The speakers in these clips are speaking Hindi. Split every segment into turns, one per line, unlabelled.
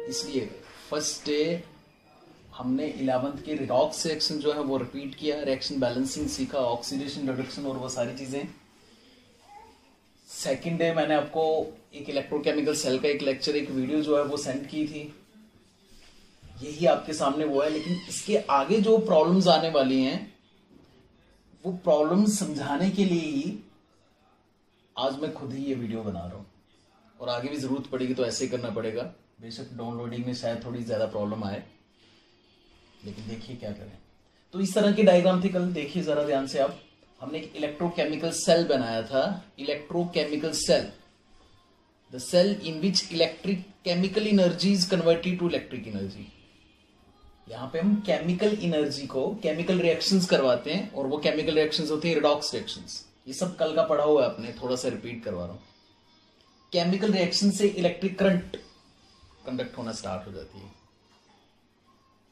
इसलिए फर्स्ट डे हमने 11th के रिडॉक्स रिएक्शन जो है वो रिपीट किया, रिएक्शन बैलेंसिंग सीखा, ऑक्सीडेशन रिडक्शन और वो सारी चीजें। सेकेंड डे मैंने आपको एक इलेक्ट्रोकेमिकल सेल का एक लेक्चर, एक वीडियो जो है वो सेंड की थी, यही आपके सामने वो है। लेकिन इसके आगे जो प्रॉब्लम्स आने वाली हैं वो प्रॉब्लम्स समझाने के लिए ही आज मैं खुद ही ये वीडियो बना रहा हूं, और आगे भी जरूरत पड़ेगी तो ऐसे ही करना पड़ेगा। बेशक डाउनलोडिंग में शायद थोड़ी ज्यादा प्रॉब्लम आए, लेकिन देखिए क्या करें। तो इस तरह की डायग्राम थी कल, देखिए जरा ध्यान से आप। हमने एक इलेक्ट्रोकेमिकल सेल बनाया था, electrochemical cell, the cell in which electric chemical energy is converted to electric energy. यहां पे हम केमिकल एनर्जी को केमिकल रिएक्शंस करवाते हैं, और वो केमिकल रिएक्शंस होती हैं रिडॉक्स रिएक्शंस। ये सब कल का पढ़ा हुआ है आपने, थोड़ा सा रिपीट करवा रहा हूं। केमिकल रिएक्शन से इलेक्ट्रिक करंट कंडक्ट होना स्टार्ट हो जाती है।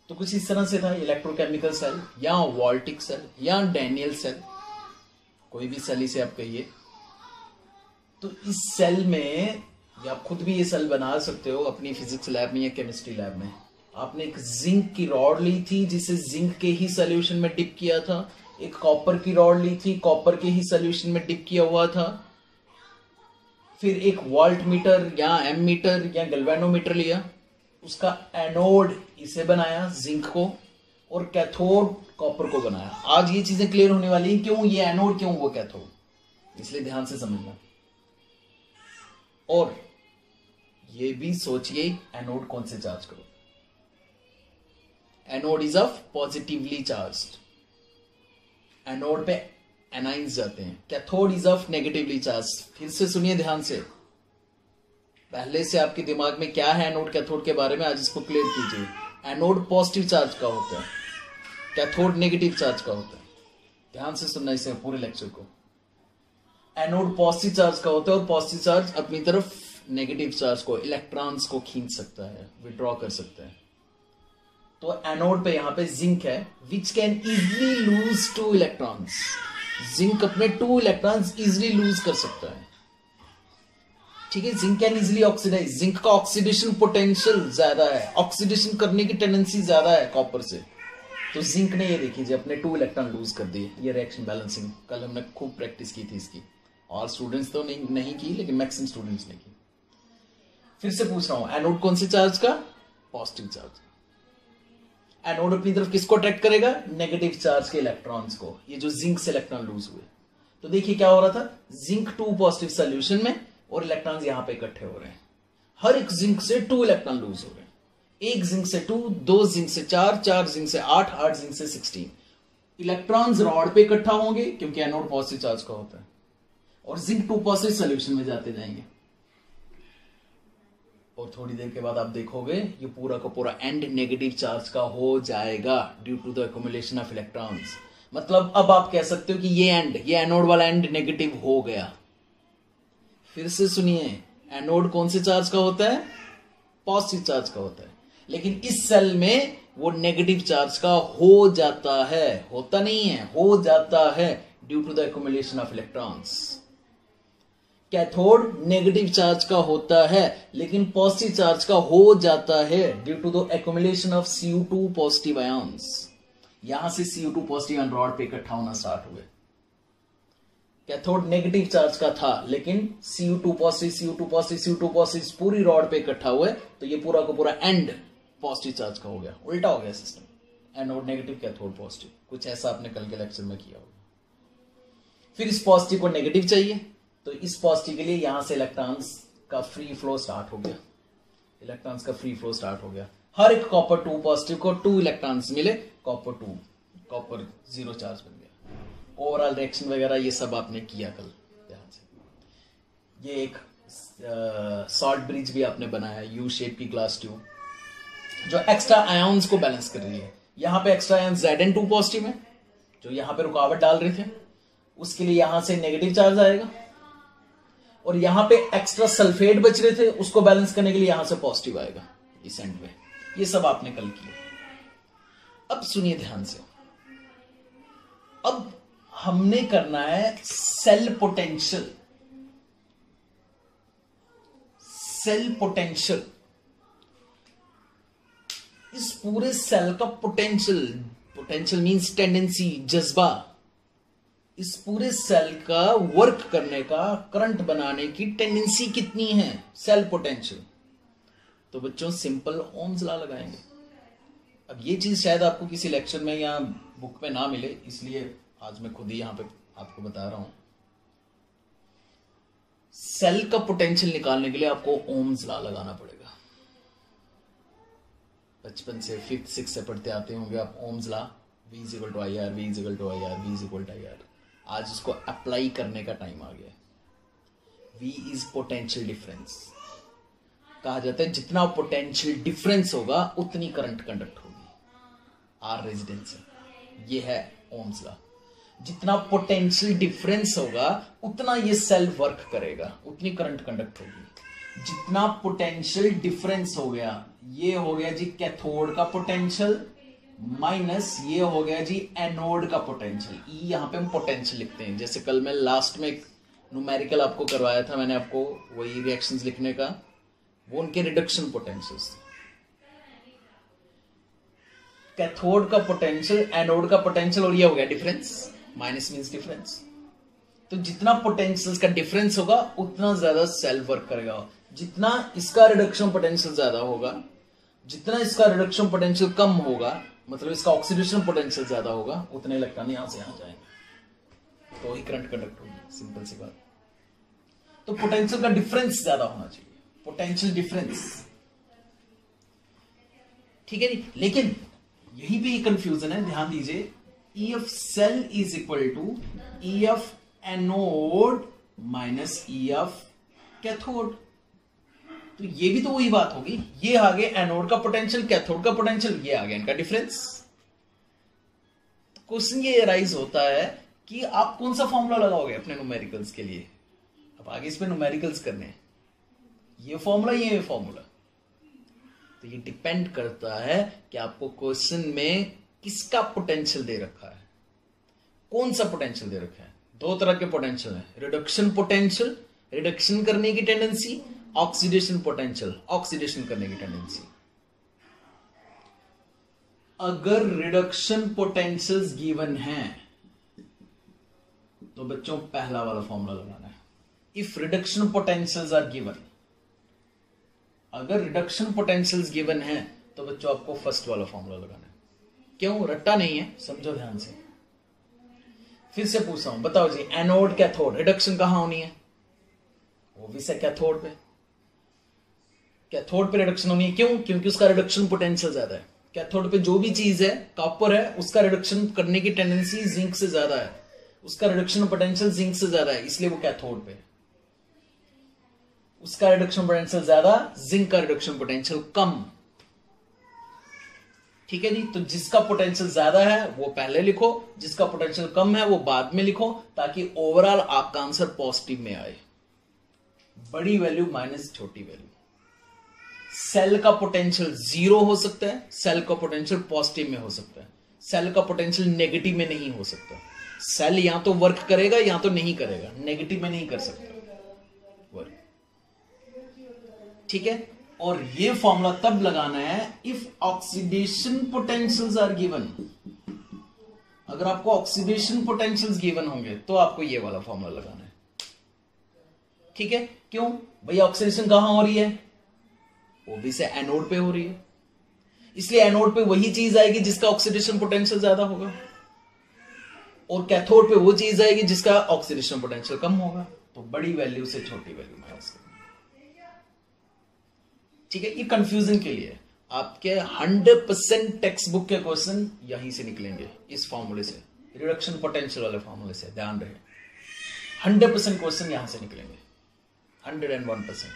तो कुछ इस तरह से था इलेक्ट्रोकेमिकल सेल, या वोल्टिक सेल, या डैनियल सेल, कोई भी सेल इसे आप कहिए। तो इस सेल में, या आप खुद भी ये सेल बना सकते हो अपनी फिजिक्स लैब में या केमिस्ट्री लैब में। आपने एक जिंक की रॉड ली थी, जिसे जिंक के ही सोल्यूशन में डिप किया था। एक कॉपर की रॉड ली थी, कॉपर के ही सोल्यूशन में डिप किया हुआ था। फिर एक वोल्ट मीटर या एमीटर या गैल्वेनोमीटर लिया, उसका एनोड इसे बनाया जिंक को, और कैथोड कॉपर को बनाया। आज ये चीजें क्लियर होने वाली है, क्यों ये एनोड, क्यों वो कैथोड, इसलिए ध्यान से समझना। और ये भी सोचिए एनोड कौन से चार्ज करो। Anode is of positively charged, anode पे एनाइंस जाते हैं। Cathode is of negatively charge. फिर से सुनिए ध्यान से, पहले से आपके दिमाग में क्या है एनोड कैथोड के बारे में, आज इसको क्लियर कीजिए। एनोड पॉजिटिव चार्ज का होता है, कैथोड नेगेटिव चार्ज का होता है। ध्यान से सुनना इसे पूरे लेक्चर को। एनोड पॉजिटिव चार्ज का होता है, और पॉजिटिव चार्ज अपनी तरफ नेगेटिव चार्ज को, इलेक्ट्रॉन्स को खींच सकता है, विड्रॉ कर सकता है। तो एनोड पे यहां पे जिंक है, which can easily lose 2 electrons. Zinc अपने 2 इलेक्ट्रॉन्स इजिली लूज कर सकता है, ठीक है। Zinc can easily oxidise, zinc का ऑक्सीडेशन पोटेंशियल ज्यादा है, ऑक्सीडेशन करने की टेंडेंसी ज्यादा है कॉपर से। तो जिंक ने, ये देखिए अपने 2 इलेक्ट्रॉन लूज कर दिए। ये रिएक्शन बैलेंसिंग कल हमने खूब प्रैक्टिस की थी इसकी, और स्टूडेंट्स तो नहीं की, लेकिन मैक्सिमम स्टूडेंट्स ने की। फिर से पूछ रहा हूं, एनोड कौन से चार्ज का, पॉजिटिव चार्ज। एनोड अपनी तरफ किसको अट्रैक्ट करेगा, नेगेटिव चार्ज के इलेक्ट्रॉन्स को। ये जो जिंक से इलेक्ट्रॉन लूज हुए, तो देखिए क्या हो रहा था, जिंक 2 पॉजिटिव सोल्यूशन में, और इलेक्ट्रॉन्स यहां पे इकट्ठे हो रहे हैं। हर एक जिंक से 2 इलेक्ट्रॉन लूज हो रहे हैं। एक जिंक से 2, 2 जिंक से 4, 4 जिंक से 8, 8 जिंक से 16 इलेक्ट्रॉन्स रॉड पे इकट्ठा होंगे, क्योंकि एनोड पॉजिटिव चार्ज का होता है, और जिंक 2 पॉजिटिव सोल्यूशन में जाते जाएंगे। और थोड़ी देर के बाद आप देखोगे ये पूरा का पूरा एंड नेगेटिव चार्ज का हो जाएगा, due to the accumulation of electrons. मतलब अब आप कह सकते हो कि ये एंड, ये एनोड वाला एंड नेगेटिव हो गया। फिर से सुनिए, एनोड कौन से चार्ज का होता है, पॉजिटिव चार्ज का होता है, लेकिन इस सेल में वो नेगेटिव चार्ज का हो जाता है, होता नहीं है, हो जाता है, due to the accumulation of electrons. Cathode negative charge का होता है, लेकिन पॉजिटिव चार्ज का हो जाता है due to the accumulation of Cu2 positive ions. यहां से Cu2 पॉजिटिव आयन रॉड पे इकट्ठा होना स्टार्ट हुए। कैथोड नेगेटिव चार्ज का था, लेकिन Cu2 positive, Cu2 positive, Cu2 positive पूरी रॉड पे इकट्ठा हुए, तो ये पूरा का पूरा एंड पॉजिटिव चार्ज का हो गया। उल्टा हो गया system, anode negative, cathode positive. कुछ ऐसा आपने कल के लेक्चर में किया होगा। फिर इस पॉजिटिव को नेगेटिव चाहिए, तो इस पॉजिटिव के लिए यहां से इलेक्ट्रॉन्स का फ्री फ्लो स्टार्ट हो गया, इलेक्ट्रॉन्स का फ्री फ्लो स्टार्ट हो गया। हर एक कॉपर 2 पॉजिटिव को 2 इलेक्ट्रॉन्स मिले, कॉपर 2, कॉपर 0 चार्ज बन गया। ओवरऑल रिएक्शन वगैरह ये सब आपने किया कल, ध्यान से। ये एक सॉल्ट ब्रिज भी आपने बनाया, यू शेप की ग्लास ट्यूब, जो एक्स्ट्रा आयंस को बैलेंस कर रही है। यहां पे एक्स्ट्रा आयन Zn2 पॉजिटिव है, जो यहां पे रुकावट डाल रहे थे, उसके लिए यहां से नेगेटिव चार्ज आएगा, और यहां पे एक्स्ट्रा सल्फेट बच रहे थे, उसको बैलेंस करने के लिए यहां से पॉजिटिव आएगा इस एंड में। ये सब आपने कल किया। अब सुनिए ध्यान से, अब हमने करना है सेल पोटेंशियल। सेल पोटेंशियल पूरे सेल का पोटेंशियल मींस टेंडेंसी, जज्बा, इस पूरे सेल का वर्क करने का, करंट बनाने की टेंडेंसी कितनी है, सेल पोटेंशियल। तो बच्चों सिंपल ओम्स लॉ लगाएंगे। अब ये चीज शायद आपको किसी लेक्चर में या बुक में ना मिले, इसलिए आज मैं खुद ही यहां पे आपको बता रहा हूं। सेल का पोटेंशियल निकालने के लिए आपको ओम्स लॉ लगाना पड़ेगा। बचपन से 5th 6th से पढ़ते आते होंगे आप Ohm's law, V = IR, V = IR, V = IR। आज इसको अप्लाई करने का टाइम आ गया। V is potential difference. कहा जाता है जितना पोटेंशियल डिफरेंस होगा उतनी करंट कंडक्ट होगी। R रेजिडेंस है, ये है ओम्स लॉ। जितना पोटेंशियल डिफरेंस होगा उतना ये सेल वर्क करेगा, उतनी करंट कंडक्ट होगी। जितना पोटेंशियल डिफरेंस हो गया, ये हो गया जी कैथोड का पोटेंशियल, माइनस ये हो गया जी एनोड का पोटेंशियल। ई यहां पे हम पोटेंशियल लिखते हैं। जैसे कल मैं लास्ट में एक न्यूमेरिकल आपको करवाया था, मैंने आपको वही रिएक्शंस लिखने का, वो उनके रिडक्शन पोटेंशियल्स। कैथोड का पोटेंशियल, एनोड का पोटेंशियल, और ये हो गया डिफरेंस, माइनस मींस डिफरेंस। तो जितना पोटेंशियल्स का डिफरेंस होगा उतना ज्यादा सेल वर्क करेगा। जितना इसका रिडक्शन पोटेंशियल ज्यादा होगा, जितना इसका रिडक्शन पोटेंशियल कम होगा, मतलब इसका ऑक्सीडेशन पोटेंशियल ज्यादा होगा, उतने इलेक्ट्रॉन यहां से यहां जाएंगे, तो ही करंट कंडक्ट होगी। सिंपल सी बात। तो पोटेंशियल का डिफरेंस ज्यादा होना चाहिए, पोटेंशियल डिफरेंस, ठीक है नहीं। लेकिन यहीं पे कंफ्यूजन है, ध्यान दीजिए। EF cell is equal to EF anode minus EF cathode। तो ये भी तो वही बात होगी। ये आ गया एनोड का पोटेंशियल, कैथोड का पोटेंशियल, ये आ गया इनका डिफरेंस। तो क्वेश्चन ये राइज होता है कि आप कौन सा फॉर्मूला लगाओगे अपने न्यूमेरिकल्स के लिए। अब आगे इसमें न्यूमेरिकल्स करने हैं, ये फॉर्मूला, ये फॉर्मूला। तो ये डिपेंड करता है कि आपको क्वेश्चन में किसका पोटेंशियल दे रखा है, कौन सा पोटेंशियल दे रखा है। दो तरह के पोटेंशियल है, रिडक्शन पोटेंशियल, रिडक्शन करने की टेंडेंसी, ऑक्सीडेशन पोटेंशियल, ऑक्सीडेशन करने की टेंडेंसी। अगर रिडक्शन पोटेंशियल्स गिवन हैं तो बच्चों पहला वाला फॉर्मूला लगाना है। If reduction potentials are given, अगर रिडक्शन पोटेंशियल्स गिवन है तो बच्चों आपको फर्स्ट वाला फॉर्मूला लगाना है। क्यों, रट्टा नहीं है, समझो ध्यान से। फिर से पूछ रहा हूं, बताओ जी, एनोड कैथोड रिडक्शन कहां होनी है, ऑब्वियस है कैथोड पे। कैथोड पे रिडक्शन होनी है, क्यों, क्योंकि उसका रिडक्शन पोटेंशियल ज्यादा है। कैथोड पे जो भी चीज है, कॉपर है, उसका रिडक्शन करने की टेंडेंसी जिंक से ज्यादा है, उसका रिडक्शन पोटेंशियल जिंक से ज्यादा है, इसलिए वो कैथोड पे। उसका रिडक्शन पोटेंशियल ज्यादा, जिंक का रिडक्शन पोटेंशियल कम, ठीक है जी। तो जिसका पोटेंशियल ज्यादा है वो पहले लिखो, जिसका पोटेंशियल कम है वो बाद में लिखो, ताकि ओवरऑल आपका आंसर पॉजिटिव में आए। बड़ी वैल्यू माइनस छोटी वैल्यू। सेल का पोटेंशियल 0 हो सकता है, सेल का पोटेंशियल पॉजिटिव में हो सकता है, सेल का पोटेंशियल नेगेटिव में नहीं हो सकता। सेल या तो वर्क करेगा या तो नहीं करेगा, नेगेटिव में नहीं कर सकता वर्क, ठीक है। और ये फॉर्मूला तब लगाना है if oxidation potentials are given. अगर आपको ऑक्सीडेशन पोटेंशियल्स गिवन होंगे तो आपको ये वाला फॉर्मूला लगाना है, ठीक है। क्यों भैया, ऑक्सीडेशन कहां हो रही है, वो भी से एनोड पे हो रही है, इसलिए एनोड पे वही चीज आएगी जिसका ऑक्सीडेशन पोटेंशियल ज्यादा होगा, और कैथोड पे वो चीज आएगी जिसका ऑक्सीडेशन पोटेंशियल कम होगा। तो बड़ी वैल्यू से छोटी वैल्यू माइनस करनी, ठीक है। ये कंफ्यूजन के लिए आपके 100% टेक्स्ट बुक के क्वेश्चन यहीं से निकलेंगे, इस फॉर्मूले से, रिडक्शन पोटेंशियल वाले फॉर्मूले से, ध्यान रहे। 100% क्वेश्चन यहां से निकलेंगे, 101%,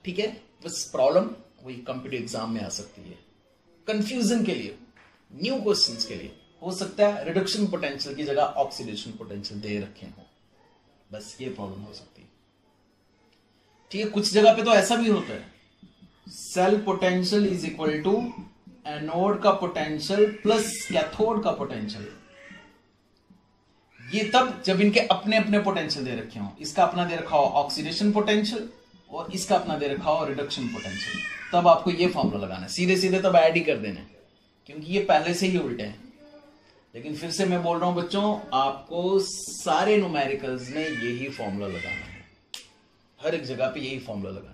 ठीक है। बस प्रॉब्लम वही कॉम्पिटिटिव एग्जाम में आ सकती है। कंफ्यूजन के लिए, न्यू क्वेश्चंस के लिए हो सकता है रिडक्शन पोटेंशियल की जगह ऑक्सीडेशन पोटेंशियल दे रखे हो, बस ये प्रॉब्लम हो सकती है, ठीक है। कुछ जगह पे तो ऐसा भी होता है, cell potential is equal to anode का पोटेंशियल प्लस कैथोड का पोटेंशियल। ये तब जब इनके अपने अपने पोटेंशियल दे रखे हो। इसका अपना दे रखा हो ऑक्सीडेशन पोटेंशियल, और इसका अपना दे रखा हो रिडक्शन पोटेंशियल, तब आपको ये फॉर्मूला लगाना है। सीधे सीधे तब ऐड ही कर देना है, क्योंकि ये पहले से ही उल्टे हैं। लेकिन फिर से मैं बोल रहा हूं बच्चों, आपको सारे न्यूमेरिकल्स में यही फॉर्मूला लगाना है, हर एक जगह पे यही फॉर्मूला लगाना है।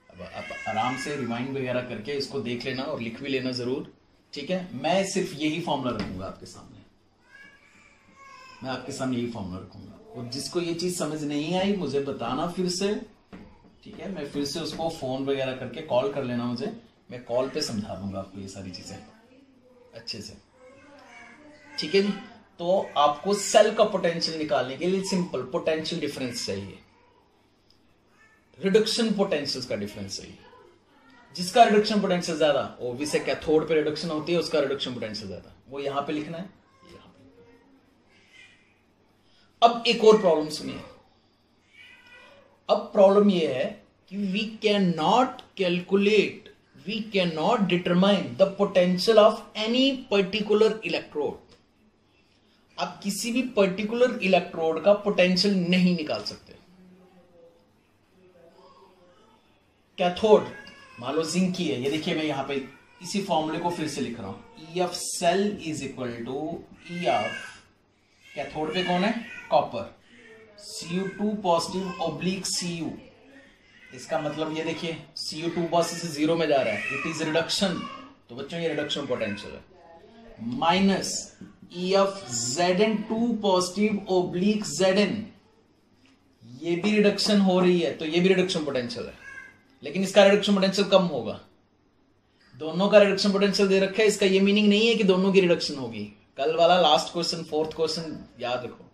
अब आप आराम से रिमाइंड वगैरह करके इसको देख लेना और लिख भी लेना जरूर, ठीक है। मैं सिर्फ यही फॉर्मूला रखूंगा आपके सामने, मैं आपके सामने यही फॉर्मूला रखूंगा। और जिसको ये चीज समझ नहीं आई मुझे बताना फिर से, ठीक है। मैं फिर से उसको फोन वगैरह करके कॉल कर लेना मुझे, मैं कॉल पे समझा दूंगा आपको ये सारी चीजें अच्छे से, ठीक है जी। तो आपको सेल का पोटेंशियल निकालने के लिए सिंपल पोटेंशियल डिफरेंस चाहिए, रिडक्शन पोटेंशियल का डिफरेंस चाहिए। जिसका रिडक्शन पोटेंशियल ज्यादा, ओबीसी कैथोड पे रिडक्शन होती है, उसका रिडक्शन पोटेंशियल ज्यादा, वो यहां पे लिखना है, यहां पे। अब एक और प्रॉब्लम सुनिए। अब प्रॉब्लम ये है कि we can not calculate, we can not determine the potential of any particular electrode. आप किसी भी पर्टिकुलर इलेक्ट्रोड का पोटेंशियल नहीं निकाल सकते। कैथोड मान लो जिंक की है, ये देखिए मैं यहां पे इसी फॉर्मूले को फिर से लिख रहा हूं, E of cell is equal to E of cathode पे कौन है, copper, Cu2 positive oblique Cu। इसका मतलब ये देखिए Cu2 बस से जीरो में जा रहा है, इट इज रिडक्शन, तो बच्चों ये रिडक्शन पोटेंशियल है। Minus E of Zn2 positive oblique Zn, ये भी रिडक्शन हो रही है, तो ये भी रिडक्शन पोटेंशियल है, लेकिन इसका रिडक्शन पोटेंशियल कम होगा। दोनों का रिडक्शन पोटेंशियल दे रखा है, इसका ये मीनिंग नहीं है कि दोनों की रिडक्शन होगी। कल वाला लास्ट क्वेश्चन, फोर्थ क्वेश्चन याद रखो,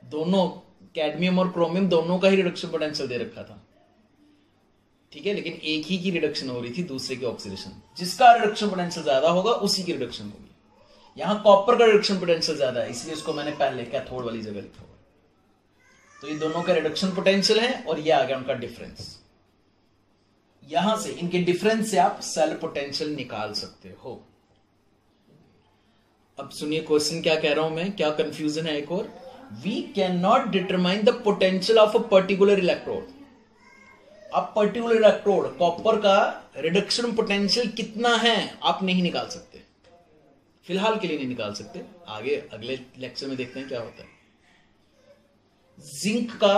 दोनों कैडमियम और क्रोमियम दोनों का ही रिडक्शन पोटेंशियल दे रखा था, ठीक है। लेकिन एक ही की रिडक्शन हो रही थी, दूसरे की ऑक्सीडेशन। जिसका रिडक्शन पोटेंशियल ज्यादा होगा उसी की रिडक्शन होगी। यहां कॉपर का रिडक्शन पोटेंशियल ज्यादा है, इसलिए उसको मैंने पहले कैथोड वाली जगह लिखा हुआ। तो ये दोनों का रिडक्शन पोटेंशियल है और ये आ गया उनका डिफरेंस। यहां से इनके डिफरेंस से आप सेल पोटेंशियल निकाल सकते हो। अब सुनिए क्वेश्चन क्या कह रहा हूं मैं, क्या कंफ्यूजन है एक और। We can not determine the potential of a particular electrode. अब पर्टिकुलर इलेक्ट्रोड कॉपर का रिडक्शन पोटेंशियल कितना है आप नहीं निकाल सकते, फिलहाल के लिए नहीं निकाल सकते, आगे अगले लेक्चर में देखते हैं क्या होता है। जिंक का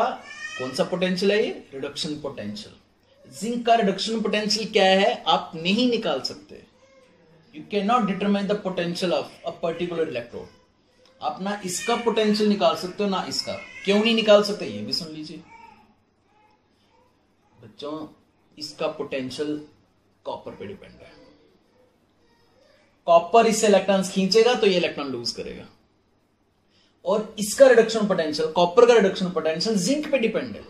कौन सा पोटेंशियल है, ये रिडक्शन पोटेंशियल। जिंक का रिडक्शन पोटेंशियल क्या है आप नहीं निकाल सकते। You can not determine the potential of a particular electrode. आप ना इसका पोटेंशियल निकाल सकते हो ना इसका। क्यों नहीं निकाल सकते ये भी सुन लीजिए बच्चों। इसका पोटेंशियल कॉपर पे डिपेंड है। कॉपर इससे इलेक्ट्रॉन्स खींचेगा तो ये इलेक्ट्रॉन लूज करेगा, और इसका रिडक्शन पोटेंशियल, कॉपर का रिडक्शन पोटेंशियल जिंक पे डिपेंड है।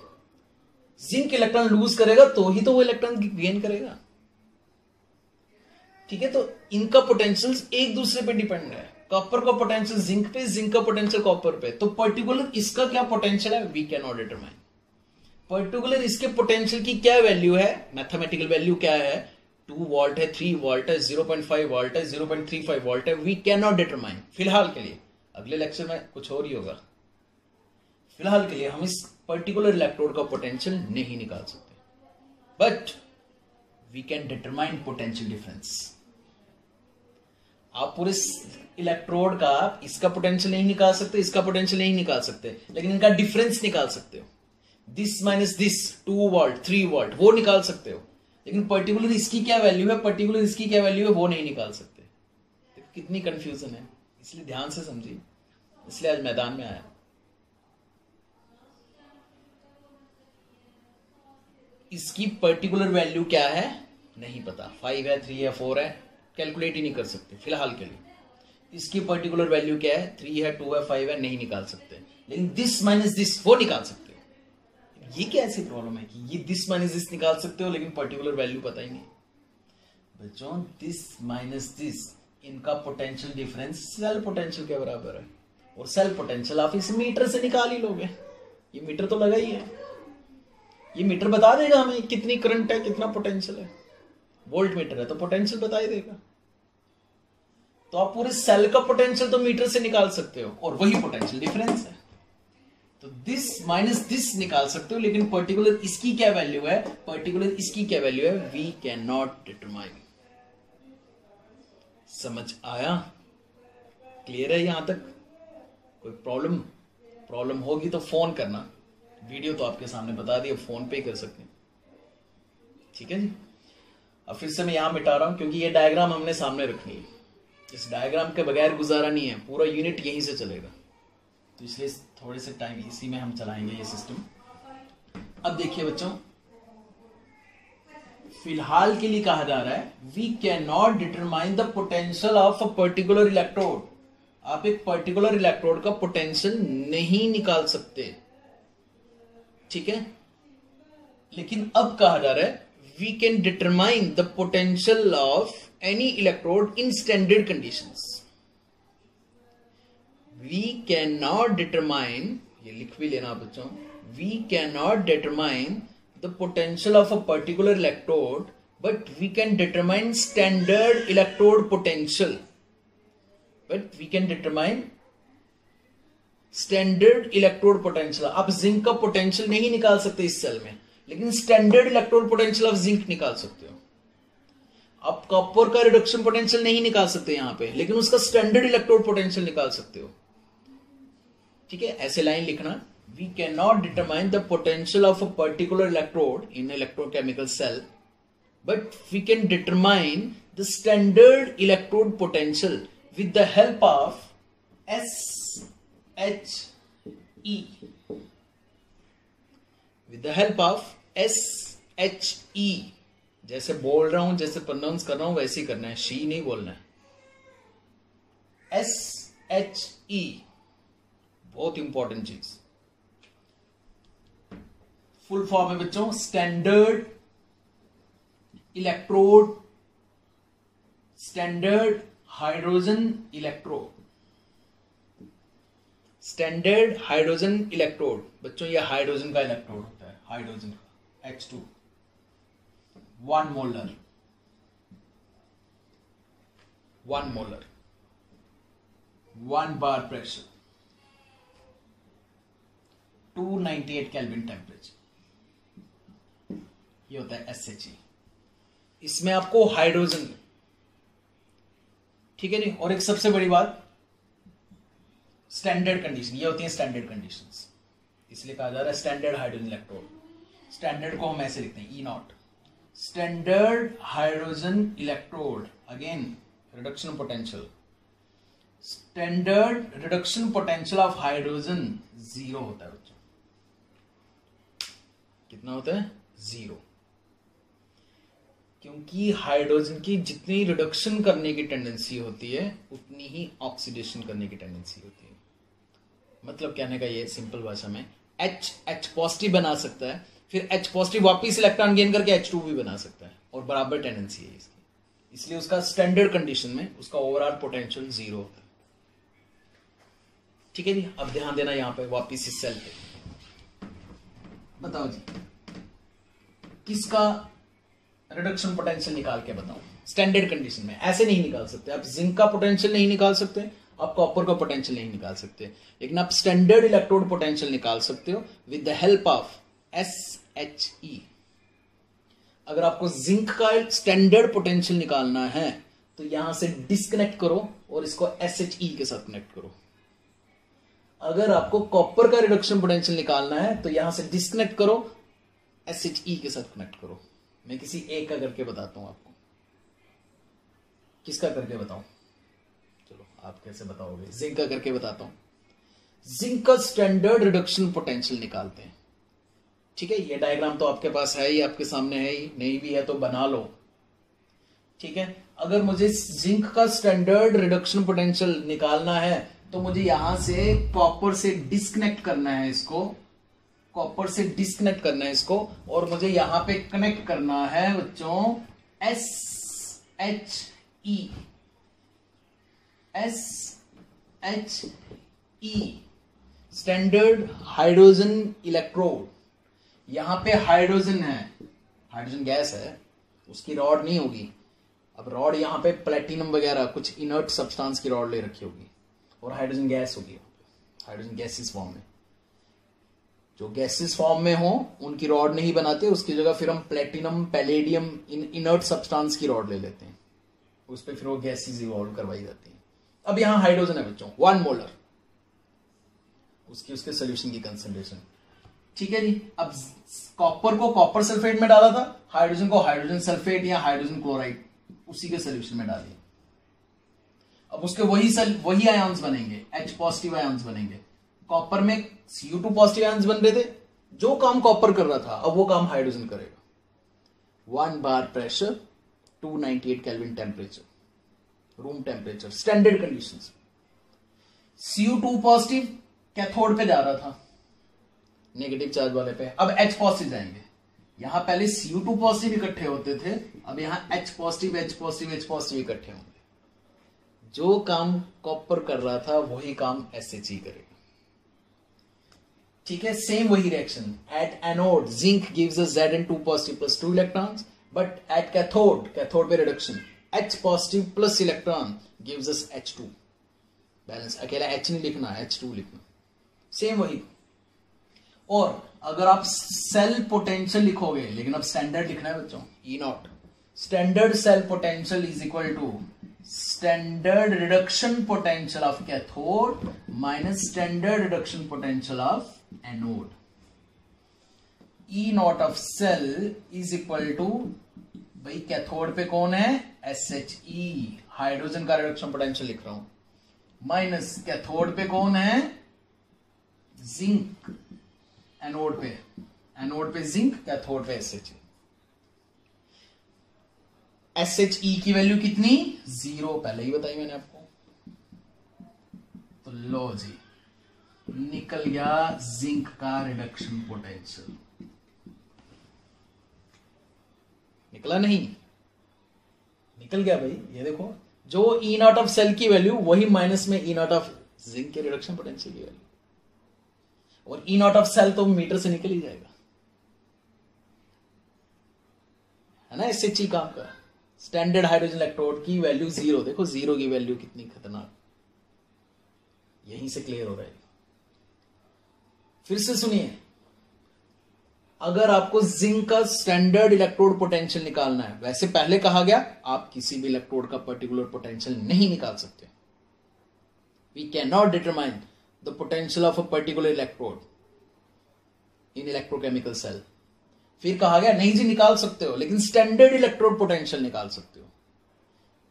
जिंक इलेक्ट्रॉन लूज करेगा तो ही तो वो इलेक्ट्रॉन गेन करेगा, ठीक है। तो इनका पोटेंशियल एक दूसरे पे डिपेंड है। कॉपर का पोटेंशियल जिंक पे, जिंक का पोटेंशियल कॉपर पे। तो पर्टिकुलर इसका क्या पोटेंशियल है we can not determine. Particular इसके पोटेंशियल की क्या वैल्यू है, मैथमेटिकल वैल्यू क्या है, 2 वोल्ट है, 3 वोल्ट है, 0.5 वोल्ट है, 0.35 वोल्ट है, वी कैन नॉट डिटरमाइन फिलहाल के लिए। अगले लेक्चर में कुछ और ही होगा। फिलहाल के लिए हम इस पर्टिकुलर इलेक्ट्रोड का पोटेंशियल नहीं निकाल सकते, but we can determine potential difference. आप पूरे इलेक्ट्रोड का इसका पोटेंशियल नहीं निकाल सकते, इसका पोटेंशियल नहीं निकाल सकते, लेकिन इनका डिफरेंस निकाल सकते हो। This minus this 2 volt 3 volt वो निकाल सकते हो, लेकिन पर्टिकुलर इसकी क्या वैल्यू है, पर्टिकुलर इसकी क्या वैल्यू है वो नहीं निकाल सकते। देखो कितनी कंफ्यूजन है, इसलिए ध्यान से समझिए, इसलिए आज मैदान में आया। इसकी पर्टिकुलर वैल्यू क्या है नहीं पता, 5 है, 3 है, 4 है, कैलकुलेट ही नहीं कर सकते फिलहाल के लिए। इसकी पर्टिकुलर वैल्यू क्या है, 3 है, 2 है, 5 है, नहीं निकाल सकते, लेकिन दिस माइनस दिस वो निकाल सकते हो। ये क्या ऐसी प्रॉब्लम है कि ये दिस माइनस दिस निकाल सकते हो लेकिन पर्टिकुलर वैल्यू पता ही नहीं। बच्चों दिस माइनस दिस, इनका पोटेंशियल डिफरेंस सेल पोटेंशियल के बराबर है, और सेल पोटेंशियल आप इस मीटर से निकाल ही लोगे। ये मीटर तो लगा ही है, ये मीटर बता देगा हमें कितनी करंट है, कितना पोटेंशियल है। वोल्ट मीटर है तो पोटेंशियल बता ही देगा। तो आप पूरे सेल का पोटेंशियल तो मीटर से निकाल सकते हो, और वही पोटेंशियल डिफरेंस है। तो दिस माइनस दिस निकाल सकते हो, लेकिन पर्टिकुलर इसकी क्या वैल्यू है, पर्टिकुलर इसकी क्या वैल्यू है, वी कैन नॉट डिटरमाइन। समझ आया? क्लियर है यहां तक? कोई प्रॉब्लम होगी तो फोन करना, वीडियो तो आपके सामने बता दिया, फोन पे कर सकते हैं। ठीक है जी। अब फिर से मैं यहां मिटा रहा हूं क्योंकि ये डायग्राम हमने सामने रखनी है, इस डायग्राम के बगैर गुजारा नहीं है, पूरा यूनिट यहीं से चलेगा, तो इसलिए थोड़े से टाइम इसी में हम चलाएंगे ये सिस्टम। अब देखिए बच्चों, फिलहाल के लिए कहा जा रहा है we can not determine the potential of a particular electrode. आप एक पर्टिकुलर इलेक्ट्रोड का पोटेंशियल नहीं निकाल सकते, ठीक है। लेकिन अब कहा जा रहा है we can determine the potential of any electrode in standard conditions. We can not determine, ये लिख भी लेना बच्चों, we can not determine the potential of a particular electrode, but we can determine standard electrode potential. But we can determine standard electrode potential. आप जिंक का पोटेंशियल नहीं निकाल सकते इस सेल में, लेकिन standard electrode potential of zinc निकाल सकते हो। आप कॉपर का रिडक्शन पोटेंशियल नहीं निकाल सकते यहां पे, लेकिन उसका स्टैंडर्ड इलेक्ट्रोड पोटेंशियल निकाल सकते हो। ठीक है, ऐसे लाइन लिखना, we can not determine the potential of a particular electrode in electrochemical cell, but we can determine the standard electrode potential with the help of SHE, with the help of SHE। जैसे बोल रहा हूं, जैसे प्रोनाउंस कर रहा हूं वैसे ही करना है, शी नहीं बोलना है। SHE बहुत इंपॉर्टेंट चीज, फुल फॉर्म है बच्चों, standard electrode, standard hydrogen electrode, standard hydrogen electrode. बच्चों ये हाइड्रोजन का इलेक्ट्रोड होता है, हाइड्रोजन का H2, 1 molar, 1 molar, 1 bar pressure, 298 kelvin temperature, ये होता है SHE। इसमें आपको हाइड्रोजन, ठीक है नहीं। और एक सबसे बड़ी बात, स्टैंडर्ड कंडीशन, ये होती है स्टैंडर्ड कंडीशंस, इसलिए कहा जा रहा है स्टैंडर्ड हाइड्रोजन इलेक्ट्रोड। स्टैंडर्ड को हम ऐसे लिखते हैं E0, standard hydrogen electrode. Again reduction potential, standard reduction potential of hydrogen 0 होता है बच्चों। कितना होता है? 0, क्योंकि हाइड्रोजन की जितनी रिडक्शन करने की टेंडेंसी होती है उतनी ही ऑक्सीडेशन करने की टेंडेंसी होती है। मतलब कहने का ये सिंपल भाषा में, H पॉजिटिव बना सकता है, फिर H पॉजिटिव वापिस इलेक्ट्रॉन गेन करके H2 भी बना सकता है, और बराबर टेंडेंसी है इसकी, इसलिए उसका स्टैंडर्ड कंडीशन में उसका ओवरऑल पोटेंशियल 0 होता है। ठीक है जी। अब ध्यान देना यहां पे वापिस इस सेल पे, बताओ जी किसका रिडक्शन पोटेंशियल निकाल के बताओ स्टैंडर्ड कंडीशन में। ऐसे नहीं निकाल सकते आप, जिंक का पोटेंशियल नहीं निकाल सकते, आप कॉपर का पोटेंशियल नहीं निकाल सकते, लेकिन आप स्टैंडर्ड इलेक्ट्रोड पोटेंशियल निकाल सकते हो with the help of SHE। अगर आपको जिंक का स्टैंडर्ड पोटेंशियल निकालना है तो यहां से डिस्कनेक्ट करो और इसको SHE के साथ कनेक्ट करो। अगर आपको कॉपर का रिडक्शन पोटेंशियल निकालना है तो यहां से डिस्कनेक्ट करो, SHE के साथ कनेक्ट करो। मैं किसी एक का करके बताता हूं आपको, किसका करके बताऊं? चलो आप कैसे बताओगे? जिंक का करके बताता हूं। जिंक का स्टैंडर्ड रिडक्शन पोटेंशियल निकालते हैं। ठीक है, ये डायग्राम तो आपके पास है ही, आपके सामने है ही, नहीं भी है तो बना लो। ठीक है, अगर मुझे जिंक का स्टैंडर्ड रिडक्शन पोटेंशियल निकालना है तो मुझे यहां से कॉपर से डिस्कनेक्ट करना है इसको, कॉपर से डिस्कनेक्ट करना है इसको, और मुझे यहां पे कनेक्ट करना है बच्चों SHE, स्टैंडर्ड हाइड्रोजन इलेक्ट्रोड। यहां पे हाइड्रोजन है, हाइड्रोजन गैस है, उसकी रॉड नहीं होगी। अब रॉड यहां पे प्लेटिनम वगैरह कुछ इनर्ट सब्सटेंस की रॉड ले रखी होगी, और हाइड्रोजन गैस होगी, हाइड्रोजन गैस इस फॉर्म में। जो गैसेस फॉर्म में हो उनकी रॉड नहीं बनाते, उसकी जगह फिर हम प्लेटिनम पैलेडियम इनर्ट सब्सटेंस की रॉड ले लेते हैं, उस पर फिर वो गैसेस इवॉल्व करवाई जाती है। अब यहां हाइड्रोजन है बच्चों 1 मोलर, उसके सोल्यूशन की कंसंट्रेशन। ठीक है जी। अब कॉपर को कॉपर सल्फेट में डाला था, हाइड्रोजन को हाइड्रोजन सल्फेट या हाइड्रोजन क्लोराइड उसी के सोल्यूशन में डालिए। अब उसके वही आयन्स बनेंगे, H पॉजिटिव आयन्स बनेंगे। कॉपर में Cu2 पॉजिटिव आयन्स बन रहे थे, जो काम कॉपर कर रहा था अब वो काम हाइड्रोजन करेगा। 1 bar pressure, 298 kelvin temperature, room temperature, standard conditions. Cu2 positive cathode पे जा रहा था, नेगेटिव चार्ज वाले पे, अब H पॉजिटिव जाएंगे। यहां पहले Cu2 पॉजिटिव इकट्ठे होते थे, अब यहां H पॉजिटिव इकट्ठे होंगे। जो काम कॉपर कर रहा था वही काम SHE करेगा। ठीक है, सेम वही reaction. At anode zinc gives us Zn2 positive plus 2 electrons, but at cathode पे reduction H positive plus electron gives us H2 balance. अकेला H नहीं लिखना, H2 लिखना, सेम वही। और अगर आप सेल पोटेंशियल लिखोगे, लेकिन अब स्टैंडर्ड लिखना है बच्चों, E0, standard cell potential is equal to standard reduction potential of cathode minus standard reduction potential of anode. E0 of cell is equal to, भाई कैथोड पे कौन है, SHE, हाइड्रोजन का रिडक्शन पोटेंशियल लिख रहा हूं, माइनस कैथोड पे कौन है, जिंक, एनोड पे जिंक, कैथोड पे SHE। SHE की वैल्यू कितनी, 0, पहले ही बताई मैंने आपको। तो लो जी, निकल गया जिंक का रिडक्शन पोटेंशियल। निकला नहीं, निकल गया भाई। ये देखो, जो E0 ऑफ सेल की वैल्यू वही माइनस में E0 ऑफ जिंक के रिडक्शन पोटेंशियल की वैल्यू, और E0 ऑफ सेल तो मीटर से निकल ही जाएगा, है ना। SHE काम का स्टैंडर्ड हाइड्रोजन इलेक्ट्रोड की वैल्यू 0, देखो 0 की वैल्यू कितनी खतरनाक, यहीं से क्लियर हो रहा है। फिर से सुनिए, अगर आपको जिंक का स्टैंडर्ड इलेक्ट्रोड पोटेंशियल निकालना है, वैसे पहले कहा गया आप किसी भी इलेक्ट्रोड का पर्टिकुलर पोटेंशियल नहीं निकाल सकते। We can not determine the potential of a particular electrode in electrochemical cell. फिर कहा गया नहीं जी निकाल सकते हो, लेकिन स्टैंडर्ड इलेक्ट्रोड पोटेंशियल निकाल सकते हो।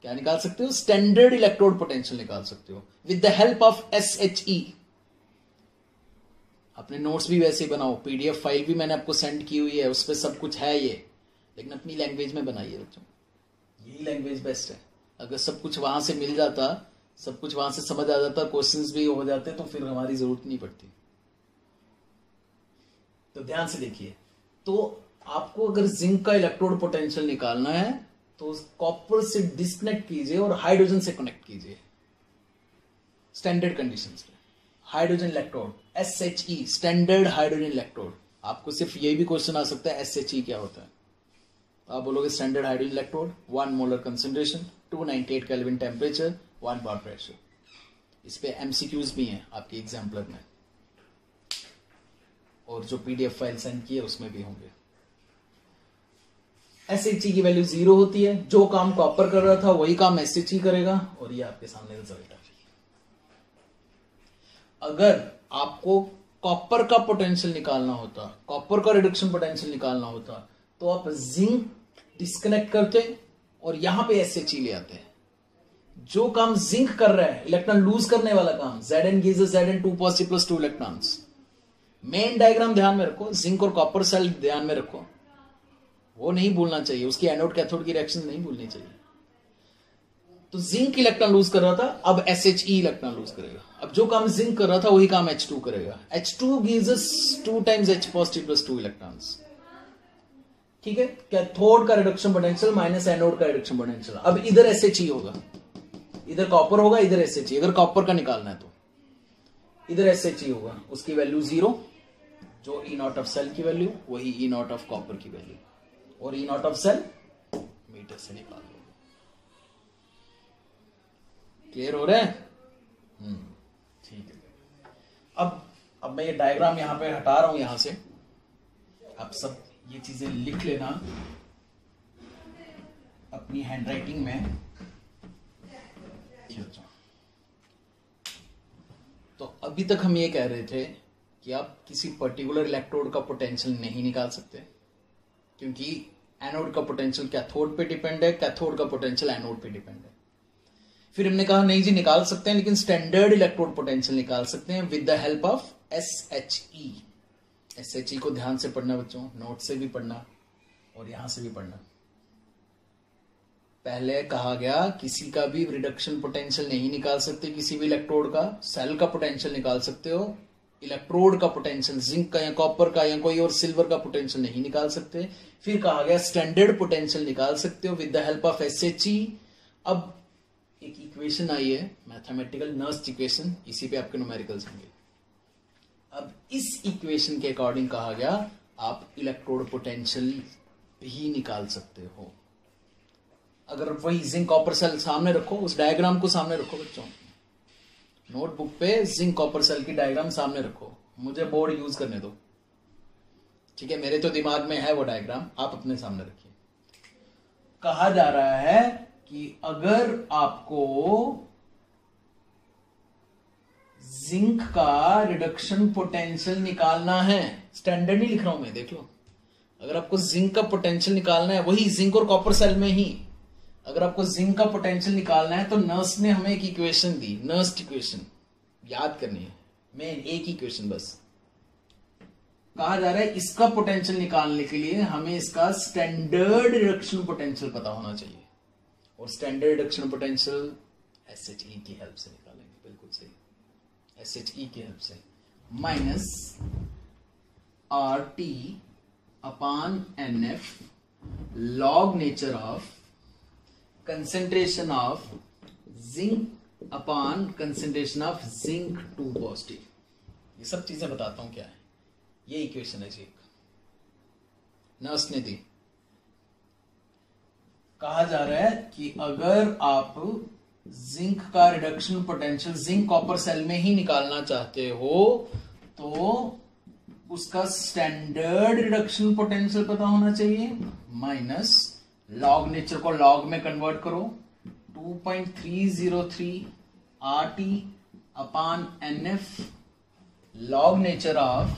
क्या निकाल सकते हो, स्टैंडर्ड इलेक्ट्रोड पोटेंशियल निकाल सकते हो with the help of SHE। अपने नोट्स भी वैसे ही बनाओ, PDF फाइल भी मैंने आपको सेंड की हुई है, उस पर सब कुछ है ये, लेकिन अपनी लैंग्वेज में बनाइए बच्चों, यही लैंग्वेज बेस्ट है। अगर सब कुछ वहां से मिल जाता, सब कुछ वहां से समझ आ जाता, क्वेश्चंस भी हो जाते, तो फिर हमारी जरूरत नहीं पड़ती। तो ध्यान से देखिए, तो आपको अगर जिंक का इलेक्ट्रोड पोटेंशियल निकालना है तो कॉपर से डिस्कनेक्ट कीजिए और हाइड्रोजन से कनेक्ट कीजिए स्टैंडर्ड कंडीशंस में। Hydrogen electrode SHE, standard hydrogen electrode. आपको सिर्फ यही भी क्वेश्चन आ सकता है SHE क्या होता है, तो आप बोलोगे standard hydrogen electrode, 1 molar concentration, 298 kelvin temperature, 1 bar pressure. इस पे MCQs भी हैं आपके एग्जाम्पलर में, और जो PDF फाइल सेंड की है उसमें भी होंगे। SHE की वैल्यू 0 होती है, जो काम कॉपर कर रहा था वही काम SHE करेगा, और ये आपके सामने रिजल्ट है। अगर आपको कॉपर का पोटेंशियल निकालना होता, कॉपर का रिडक्शन पोटेंशियल निकालना होता, तो आप जिंक डिस्कनेक्ट करते और यहां पे SHE ले आते हैं। जो काम जिंक कर रहा है, इलेक्ट्रॉन लूज करने वाला काम, Zn gives us Zn2 positive plus 2 electrons. Main diagram ध्यान में रखो, जिंक और कॉपर सेल ध्यान में रखो, वो नहीं भूलना चाहिए, उसकी एनोड कैथोड की रिएक्शन नहीं भूलनी चाहिए। तो जिंक इलेक्ट्रॉन लूज कर रहा था, अब SHE इलेक्ट्रॉन लूज करेगा। अब जो काम जिंक कर रहा था वही काम H2 करेगा। H2 gives us 2 times H positive plus 2 electrons. ठीक है, कैथोड का रिडक्शन पोटेंशियल माइनस एनोड का रिडक्शन पोटेंशियल। अब इधर SHE होगा, इधर कॉपर होगा, इधर SHE। अगर कॉपर का निकालना है तो इधर SHE होगा, उसकी वैल्यू 0, जो E0 ऑफ सेल की वैल्यू वही E0 ऑफ कॉपर की वैल्यू, और E0 ऑफ सेल मीटर से निकाल लो। क्लियर हो रहा है? ठीक है। अब अब मैं ये डायग्राम यहां पे हटा रहा हूं यहां से, आप सब ये चीजें लिख लेना अपनी हैंडराइटिंग में। तो अभी तक हम ये कह रहे थे कि आप किसी पर्टिकुलर इलेक्ट्रोड का पोटेंशियल नहीं निकाल सकते, क्योंकि एनोड का पोटेंशियल कैथोड पे डिपेंड है, कैथोड का पोटेंशियल एनोड पे डिपेंड है। फिर हमने कहा नहीं जी निकाल सकते हैं, लेकिन स्टैंडर्ड इलेक्ट्रोड पोटेंशियल निकाल सकते हैं with the help of SHE। SHE को ध्यान से पढ़ना बच्चों, नोट से भी पढ़ना और यहां से भी पढ़ना। पहले कहा गया किसी का भी रिडक्शन पोटेंशियल नहीं निकाल सकते किसी भी इलेक्ट्रोड का, सेल का पोटेंशियल निकाल सकते हो, इलेक्ट्रोड का पोटेंशियल जिंक का या कॉपर का या कोई और सिल्वर का पोटेंशियल नहीं निकाल सकते। फिर कहा गया स्टैंडर्ड पोटेंशियल निकाल सकते हो with the help of SHE। अब एक इक्वेशन आई है मैथमेटिकल नर्स्ट इक्वेशन, इसी पे आपके न्यूमेरिकल्स होंगे। अब इस इक्वेशन के अकॉर्डिंग कहा गया आप इलेक्ट्रोड पोटेंशियल भी निकाल सकते हो। अगर वही जिंक कॉपर सेल सामने रखो, उस डायग्राम को सामने रखो बच्चों, नोटबुक पे जिंक कॉपर सेल की डायग्राम सामने रखो, मुझे बोर्ड यूज करने दो, ठीक है? मेरे तो दिमाग में है वो डायग्राम, आप अपने सामने रखिए। कहा जा रहा है कि अगर आपको जिंक का रिडक्शन पोटेंशियल निकालना है, स्टैंडर्ड नहीं लिख रहा हूं मैं, देख लो, अगर आपको जिंक का पोटेंशियल निकालना है, वही जिंक और कॉपर सेल में ही अगर आपको जिंक का पोटेंशियल निकालना है, तो नर्स ने हमें एक इक्वेशन दी, नर्स्ट इक्वेशन याद करनी है, मैं एक इक्वेशन बस। कहा जा रहा है इसका पोटेंशियल निकालने के लिए हमें इसका स्टैंडर्ड रिडक्शन पोटेंशियल पता होना चाहिए, और स्टैंडर्ड रिडक्शन पोटेंशियल SHE की हेल्प से निकालेंगे, बिल्कुल सही, SHE की हेल्प से, minus RT upon NF log nature of concentration of zinc upon concentration of zinc 2 positive। ये सब चीजें बताता हूं क्या है, ये इक्वेशन है जी, नर्स ने दी। कहा जा रहा है कि अगर आप जिंक का reduction potential zinc copper cell में ही निकालना चाहते हो, तो उसका स्टैंडर्ड रिडक्शन पोटेंशियल पता होना चाहिए, माइनस लॉग नेचर को लॉग में कन्वर्ट करो, 2.303 RT upon NF log nature of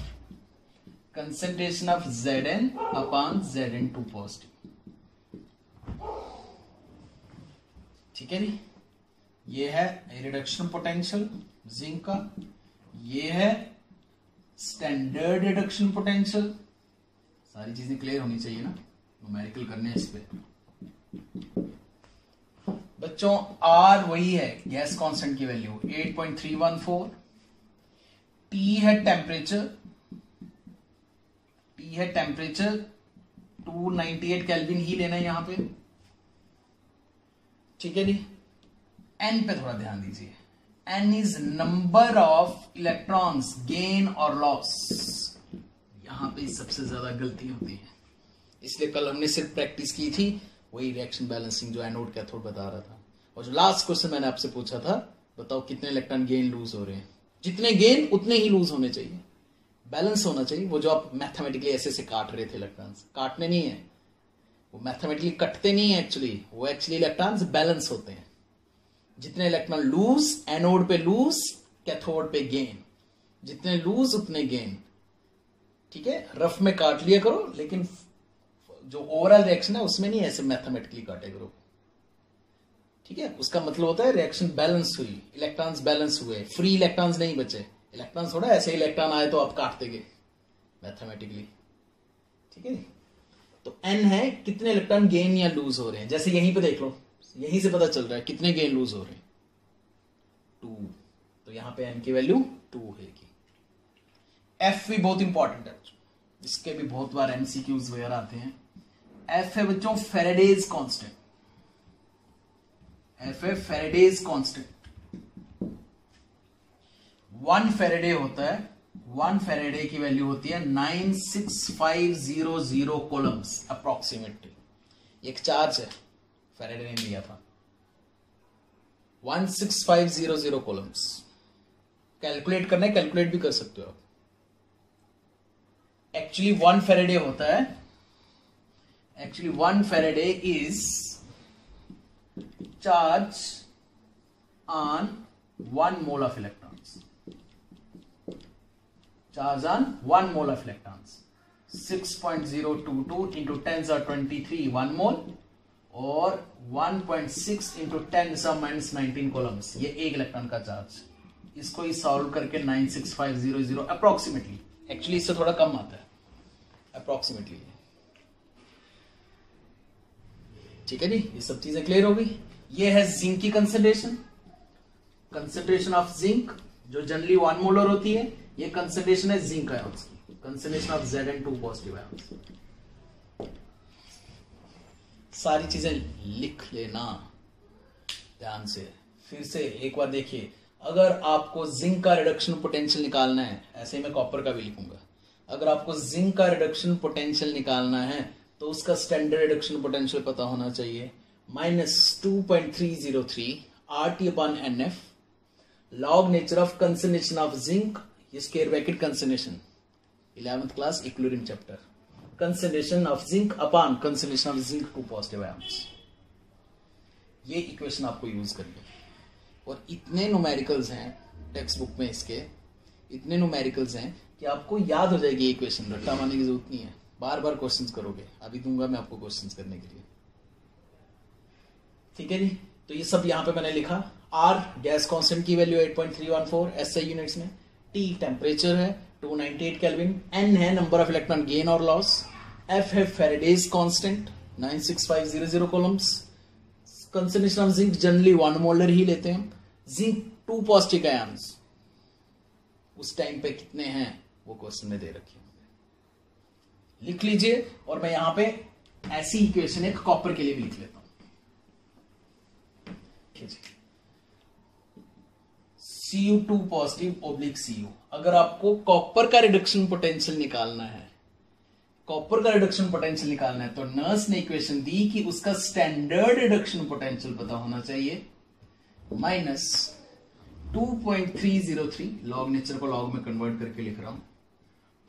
concentration of Zn upon Zn2 positive. ठीक है नी, ये है रिडक्शन पोटेंशियल जिंक का, ये है स्टैंडर्ड रिडक्शन पोटेंशियल। सारी चीजें क्लियर होनी चाहिए ना, न्यूमेरिकल करने इस पे बच्चों। R वही है गैस कांस्टेंट की वैल्यू 8.314, T है टेम्परेचर, 298 केल्विन ही लेना है यहां पे, ठीक है नी। N पे थोड़ा ध्यान दीजिए, N is number of electrons gain और लॉस, यहां पे सबसे ज्यादा गलती होती है, इसलिए कल हमने सिर्फ प्रैक्टिस की थी वही रिएक्शन बैलेंसिंग जो एनोड कैथोड बता रहा था। और जो लास्ट क्वेश्चन मैंने आपसे पूछा था, बताओ कितने इलेक्ट्रॉन गेन लूज हो रहे हैं, जितने गेन उतने ही लूज होने चाहिए, बैलेंस होना चाहिए। वो जो आप मैथमेटिकली ऐसे से काट रहे थे इलेक्ट्रॉन्स, काटने नहीं है, वो मैथमेटिकली कटते नहीं है एक्चुअली, वो एक्चुअली इलेक्ट्रॉन्स बैलेंस होते हैं। जितने इलेक्ट्रॉन लूज एनोड पे लूज, कैथोड पे गेन, जितने लूज उतने गेन, ठीक है? रफ में काट लिया करो, लेकिन जो ओवरऑल रिएक्शन है उसमें नहीं ऐसे मैथमेटिकली काटे करो, ठीक है? उसका मतलब होता है रिएक्शन बैलेंस हुई, इलेक्ट्रॉन्स बैलेंस हुए, फ्री इलेक्ट्रॉन्स नहीं बचे। इलेक्ट्रॉन्स थोड़ा ऐसे इलेक्ट्रॉन आए तो आप काट देंगे मैथमेटिकली, ठीक है? तो N है कितने इलेक्ट्रॉन गेन या लूज हो रहे हैं, जैसे यहीं पे देख लो, यहीं से पता चल रहा है कितने गेन लूज हो रहे हैं, 2, तो यहां पे N की वैल्यू 2 है। F भी बहुत इंपॉर्टेंट है, इसके भी बहुत बार MCQs वगैरह आते हैं। F है बच्चों फेरेडेज कांस्टेंट, F है फेरेडेज कांस्टेंट। 1 फेरेडे होता है, 1 फेरेडे की वैल्यू होती है 96500 कोलम्स अप्रोक्सीमेटली, एक चार्ज है, फेरेडे ने दिया था 16500 कोलम्स। कैलकुलेट करना है, कैलकुलेट भी कर सकते हो आप, एक्चुअली 1 फेरेडे होता है, actually 1 Faraday is charge on 1 mole of electrons, charge on 1 mole of electrons 6.022 into 10⁻23 1 मोल और 1.6 इंटू 10⁻19 कॉलम्स, ये एक इलेक्ट्रॉन का चार्ज। इसको ही सॉल्व करके 96500 अप्रोक्सीमेटली, एक्चुअली इससे थोड़ा कम आता है अप्रोक्सीमेटली। ठीक है जी, ये सब चीजें क्लियर हो गई। ये है जिंक की कंसेंट्रेशन, कंसेंट्रेशन ऑफ जिंक जो जनरली 1 मोलर होती है। ये कंसेंट्रेशन है जिंक आयंस की, concentration of Zn2 positive ions. सारी चीजें लिख लेना ध्यान से। फिर से एक बार देखिए, अगर आपको जिंक का रिडक्शन पोटेंशियल निकालना है, ऐसे ही मैं कॉपर का भी लिखूंगा, अगर आपको जिंक का रिडक्शन पोटेंशियल निकालना है तो उसका स्टैंडर्ड रिडक्शन पोटेंशियल पता होना चाहिए, -2.303 RT/NF log nature of concentration of zinc, ये square bracket concentration 11th class equilibrium chapter, concentration of zinc upon concentration of zinc 2 positive ions. ये इक्वेशन आपको यूज करनी है। और इतने न्यूमेरिकल्स हैं टेक्स्ट बुक में, इसके इतने न्यूमेरिकल्स हैं कि आपको याद हो जाएगी इक्वेशन, रट्टा मारने की जरूरत नहीं है, बार बार क्वेश्चंस करोगे। अभी दूंगा मैं आपको क्वेश्चंस करने के लिए। ठीक है जी, तो ये सब यहां पे मैंने लिखा। आर गैस कांस्टेंट की वैल्यू 8.314 SI यूनिट्स में, टी टेम्परेचर है 298 केल्विन, एन है नंबर ऑफ इलेक्ट्रॉन गेन और लॉस, एफ है Faraday's constant 96500 coulombs, concentration of zinc generally 1 molar ही लेते हैं, जिंक 2 पॉजिटिव आयंस उस टाइम पे कितने हैं वो क्वेश्चन में दे रखी है, लिख लीजिए। और मैं यहां पे ऐसी इक्वेशन एक कॉपर के लिए भी लिख लेता हूं। Cu2 पॉजिटिव ओब्लिक Cu, अगर आपको कॉपर का रिडक्शन पोटेंशियल निकालना है, कॉपर का रिडक्शन पोटेंशियल निकालना है, तो नर्स ने इक्वेशन दी कि उसका स्टैंडर्ड रिडक्शन पोटेंशियल पता होना चाहिए, -2.303 लॉग नेचर को लॉग में कन्वर्ट करके लिख रहा हूं,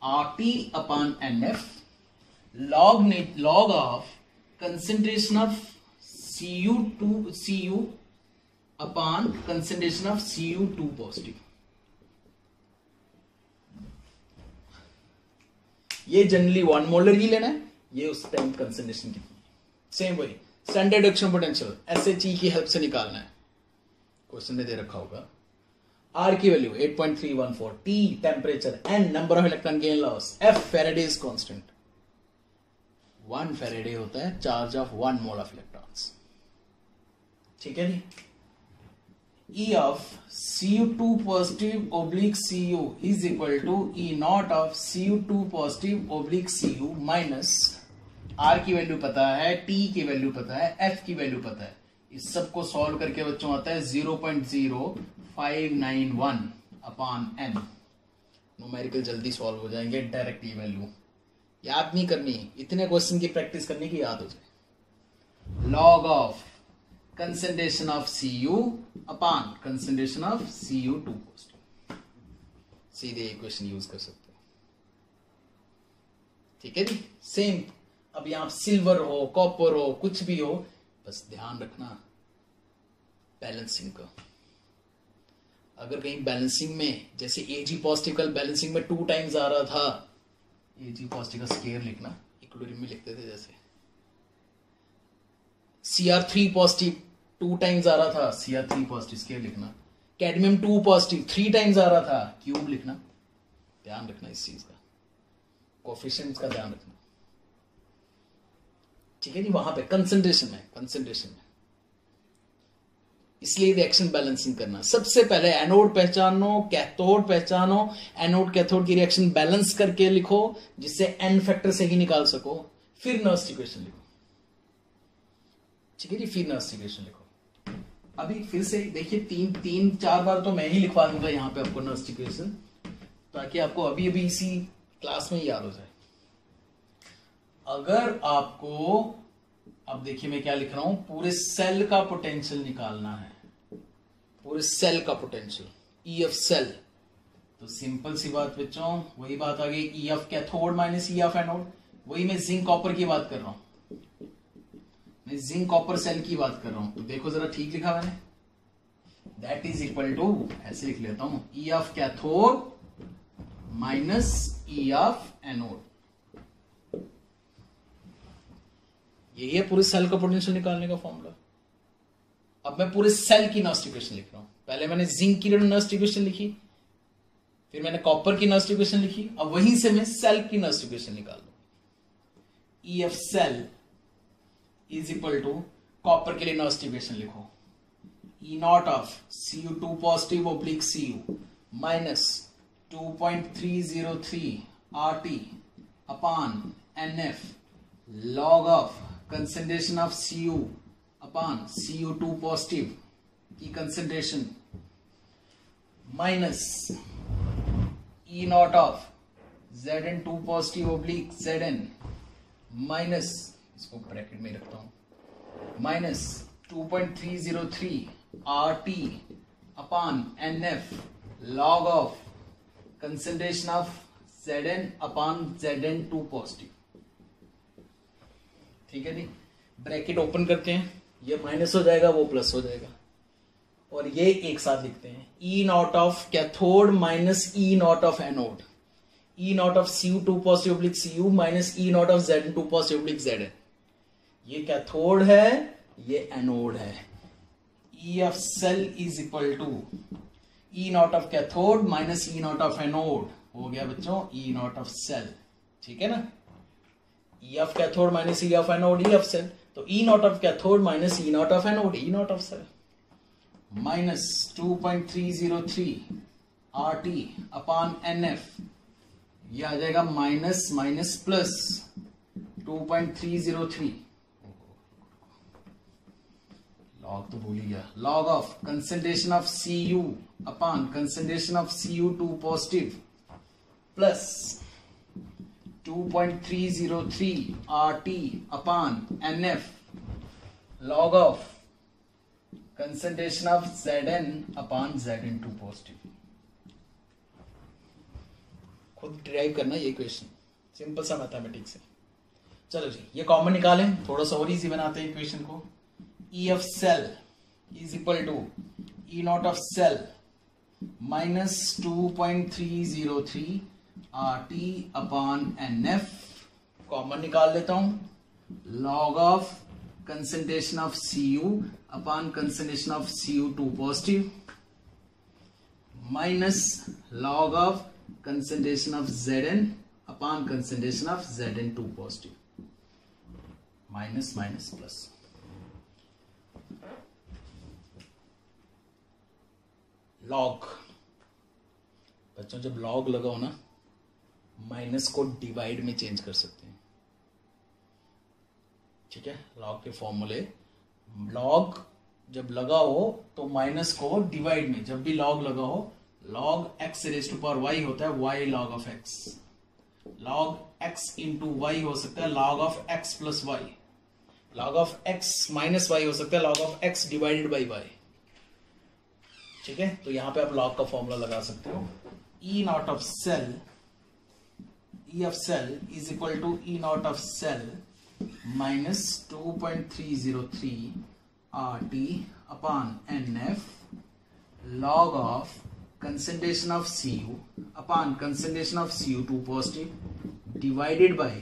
RT/NF log of concentration of Cu upon concentration of Cu2 positive. ये जनरली 1 मोलर ही लेना है, ये उस टाइम कंसेंट्रेशन कितनी है, सेम वही स्टैंडर्ड रिडक्शन पोटेंशियल SHE की हेल्प से निकालना है, क्वेश्चन में दे रखा होगा। R की value 8.314, T temperature, N number of electron gain loss, F Faraday's constant. 1 Faraday होता है charge of 1 mole of electrons. ठीक है जी। E of Cu2 positive oblique Cu is equal to E naught of Cu2 positive oblique Cu minus R की वैल्यू पता है, T की वैल्यू पता है, F की वैल्यू पता है। इस सबको सॉल्व करके बच्चों आता है 0.0591 अपॉन N। न्यूमेरिकल जल्दी सॉल्व हो जाएंगे, डायरेक्ट ये वैल्यू याद नहीं करनी, इतने क्वेश्चन की प्रैक्टिस करनी की याद हो जाए। Log of concentration of Cu upon concentration of Cu2 positive, सीधे इक्वेशन यूज कर सकते हो। ठीक है जी, सेम। अब यहां सिल्वर हो, कॉपर हो, कुछ भी हो, बस ध्यान रखना बैलेंसिंग का। अगर कहीं बैलेंसिंग में, जैसे Ag पॉजिटिव कल बैलेंसिंग में 2 टाइम्स आ रहा था, Ag पॉजिटिव का स्केयर लिखना, इक्विलिब्रियम में लिखते थे, जैसे Cr3 पॉजिटिव 2 टाइम्स आ रहा था, Cr3 पॉजिटिव स्केयर लिखना, कैडमियम 2 पॉजिटिव 3 टाइम्स आ रहा था, क्यूब लिखना। ध्यान रखना इस चीज का, कोफिशिएंट्स का ध्यान रखना। ठीक है जी, वहां पे कंसंट्रेशन में इसलिए रिएक्शन बैलेंसिंग करना। सबसे पहले एनोड पहचानो, कैथोड पहचानो, एनोड कैथोड की रिएक्शन बैलेंस करके लिखो, जिससे एन फैक्टर से ही निकाल सको, फिर नर्स इक्वेशन लिखो। ठीक है जी, फिर नर्स इक्वेशन लिखो। अभी फिर से देखिए, 3-4 बार तो मैं ही लिखवा दूंगा यहां पे आपको नर्स इक्वेशन, ताकि आपको अभी इसी क्लास में याद हो जाए। अगर आपको, अब देखिए मैं क्या लिख रहा हूं, पूरे सेल का पोटेंशियल निकालना है, पूरे सेल का पोटेंशियल, ई ऑफ सेल, तो सिंपल सी बात बच्चों, वही बात आ गई, ई of cathode minus E of anode. वही मैं जिंक कॉपर की बात कर रहा हूं, मैं जिंक कॉपर सेल की बात कर रहा हूं। तो देखो जरा ठीक लिखा मैंने, दैट इज इक्वल टू, ऐसे लिख लेता हूं, E of cathode minus E of anode. यही है पूरे सेल का पोटेंशियल निकालने का फॉर्मूला। अब मैं पूरे सेल की नर्स्ट इक्वेशन लिख रहा हूं। पहले मैंने जिंक की नर्स्ट इक्वेशन लिखी, फिर मैंने कॉपर की नर्स्ट इक्वेशन लिखी, अब वहीं से मैं सेल की नर्स्ट इक्वेशन निकाल दूं। E F cell is equal to, copper के लिए नर्स्ट इक्वेशन लिखो, E not of Cu2 positive oblique Cu minus 2.303 RT upon NF log of concentration of Cu upon Cu2 positive की concentration minus E not of Zn2 positive oblique Zn minus, इसको ब्रैकेट में रखता हूं, minus 2.303 RT upon NF log of concentration of Zn upon Zn2 positive. ठीक है जी, ब्रैकेट ओपन करते हैं, ये माइनस हो जाएगा, वो प्लस हो जाएगा, और ये एक साथ लिखते हैं, E not of cathode minus E not of anode, E not of Cu2 positive oblique Cu minus E not of Zn2 positive oblique Zn। ये कैथोड है, ये एनोड है। E of cell is equal to E not of cathode minus E not of anode, हो गया बच्चों ई नॉट ऑफ सेल। ठीक है ना, E of cathode minus E of anode, E of cell, तो E not of cathode minus E not of anode, E not of cell, minus 2.303 RT upon NF, ये आ जाएगा माइनस माइनस प्लस 2.303, लॉग तो भूल ही गया, log of concentration of Cu upon concentration of Cu2 positive plus 2.303 RT upon NF log of concentration of Zn upon Zn2 positive. खुद ड्राइव करना ये क्वेश्चन, सिंपल सा मैथमेटिक्स है। चलो जी, ये कॉमन निकालें, थोड़ा सा और इजी बनाते हैं इक्वेशन को। E of cell is equal to E not of cell minus 2.303 RT upon NF, common निकाल लेता हूं, log of concentration of Cu upon concentration of Cu2 positive minus log of concentration of Zn upon concentration of Zn2 positive, minus minus plus. Log, बच्चों जब लॉग लगाओ ना, माइनस को डिवाइड में चेंज कर सकते हैं। ठीक है, लॉग के फॉर्मूले, लॉग जब लगा हो तो माइनस को डिवाइड में, जब भी लॉग लगा हो, log X raise to power Y होता है Y log of X, log X into Y हो सकता है log of X plus Y, log of X minus Y हो सकता है log of X divided by Y. ठीक है, तो यहां पे आप लॉग का फॉर्मूला लगा सकते हो, E not of cell, E of cell is equal to E not of cell minus 2.303 RT upon NF log of concentration of Cu upon concentration of Cu2 positive divided by